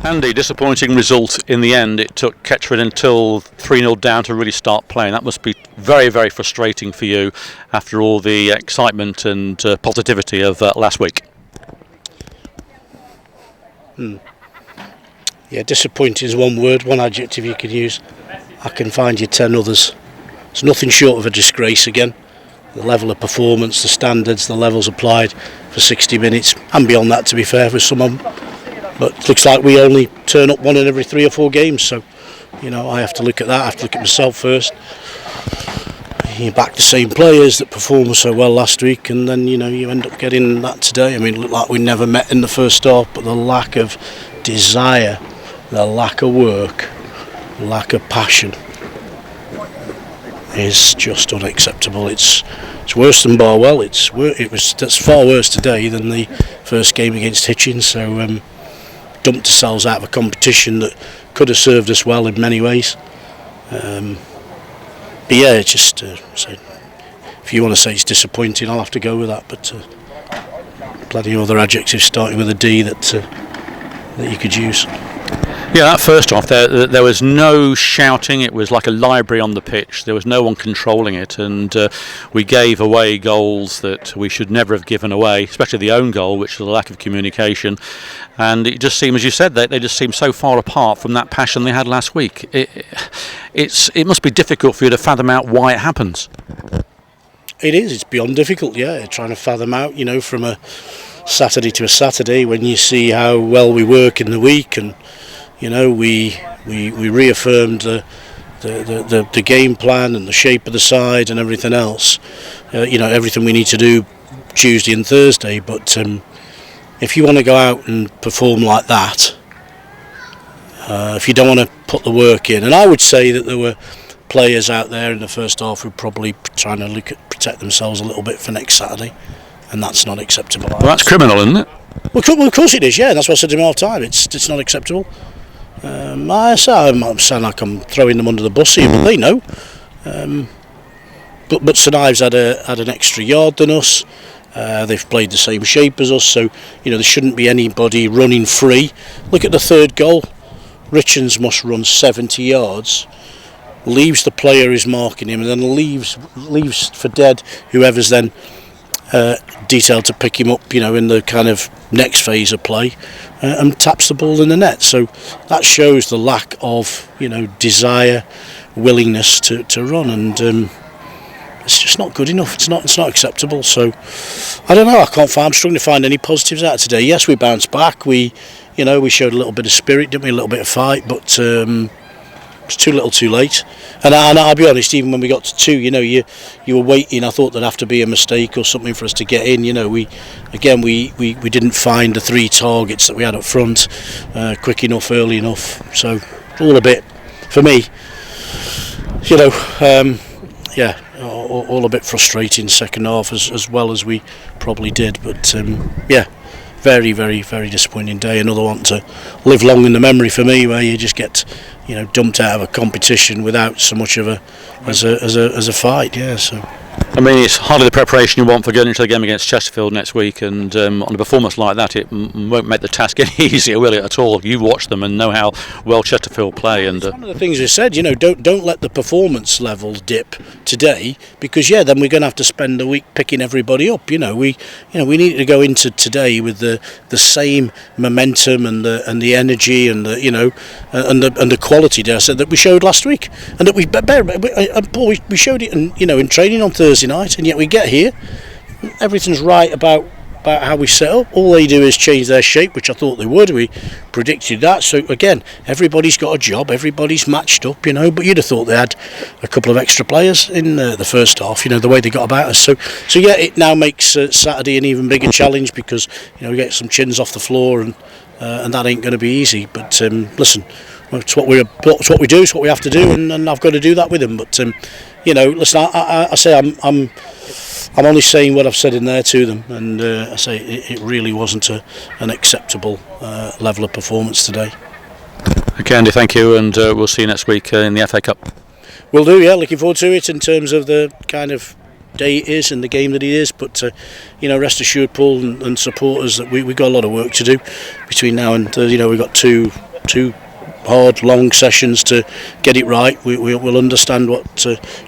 Andy, disappointing result in the end. It took Kettering until 3-0 down to really start playing. That must be very, very frustrating for you after all the excitement and positivity of last week. Yeah, disappointing is one word, one adjective you can use. I can find you 10 others. It's nothing short of a disgrace again. The level of performance, the standards, the levels applied for 60 minutes, and beyond that, to be fair, for some of them. But it looks like we only turn up one in every 3 or 4 games, so I have to look at that. I have to look at myself first. You back the same players that performed so well last week, and then you end up getting that today. I mean, it looked like we never met in the first half, but the lack of desire, the lack of work, the lack of passion is just unacceptable. It's worse than Barwell. That's far worse today than the first game against Hitchin. So dumped ourselves out of a competition that could have served us well in many ways. But yeah, it's just so if you want to say it's disappointing, I'll have to go with that. But plenty of other adjectives starting with a D that you could use. Yeah, that first half, there was no shouting. It was like a library on the pitch. There was no one controlling it, and we gave away goals that we should never have given away, especially the own goal, which was a lack of communication. And it just seemed, as you said, they just seemed so far apart from that passion they had last week. It must be difficult for you to fathom out why it happens. It is. It's beyond difficult, yeah, trying to fathom out, from a Saturday to a Saturday when you see how well we work in the week, and we reaffirmed the game plan and the shape of the side and everything else. Everything we need to do Tuesday and Thursday. But if you want to go out and perform like that, if you don't want to put the work in, and I would say that there were players out there in the first half who were probably trying to protect themselves a little bit for next Saturday, and that's not acceptable. Well, that's criminal, isn't it? Well, of course it is, yeah. That's what I said to him all the time. It's not acceptable. I'm sound like I'm throwing them under the bus here, but they know. But St Ives had an extra yard than us. They've played the same shape as us, so there shouldn't be anybody running free. Look at the third goal. Richards must run 70 yards, leaves the player who's marking him, and then leaves for dead whoever's then detailed to pick him up, in the kind of next phase of play, and taps the ball in the net. So that shows the lack of, desire, willingness to run, and it's just not good enough. It's not acceptable. So I don't know. I'm struggling to find any positives out of today. Yes, we bounced back. We showed a little bit of spirit, didn't we? A little bit of fight, but it's too little, too late. And I'll be honest, even when we got to 2, you were waiting. I thought there'd have to be a mistake or something for us to get in. We didn't find the 3 targets that we had up front quick enough, early enough. So all a bit, for me, all a bit frustrating second half as well as we probably did. But very, very, very disappointing day. Another one to live long in the memory for me, where you just get dumped out of a competition without so much of as a fight. Yeah, so I mean, it's hardly the preparation you want for going into the game against Chesterfield next week, and on a performance like that, it won't make the task any easier, will it, at all? You watch them and know how well Chesterfield play. And one of the things we said, don't let the performance level dip today, because then we're going to have to spend a week picking everybody up. We need to go into today with the same momentum and the energy and the quality, dare I say, that we showed last week, and that we showed it in training on Thursday night, and yet we get here, everything's right about how we set up. All they do is change their shape, which I thought they would. We predicted that. So again, everybody's got a job, everybody's matched up, but you'd have thought they had a couple of extra players in the first half, the way they got about us. So yeah, it now makes Saturday an even bigger challenge, because we get some chins off the floor, and that ain't going to be easy. But listen, it's what we do, it's what we have to do, and I've got to do that with them. But listen, I say I'm only saying what I've said in there to them, and I say it really wasn't an acceptable level of performance today. Okay, Andy, thank you, and we'll see you next week in the FA Cup. Will do, yeah. Looking forward to it in terms of the kind of day it is and the game that it is. But rest assured, Paul and supporters, that we've got a lot of work to do between now and Thursday. We've got 2 two hard, long sessions to get it right. We'll understand what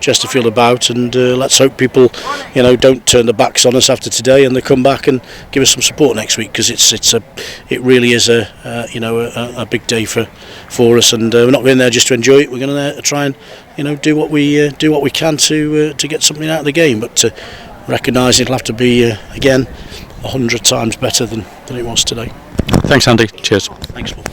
Chesterfield about, and let's hope people, don't turn their backs on us after today, and they come back and give us some support next week, because it really is a big day for us, and we're not going there just to enjoy it. We're going to try and do what we can to get something out of the game, but recognise it'll have to be again 100 times better than it was today. Thanks, Andy. Cheers. Thanks, Paul.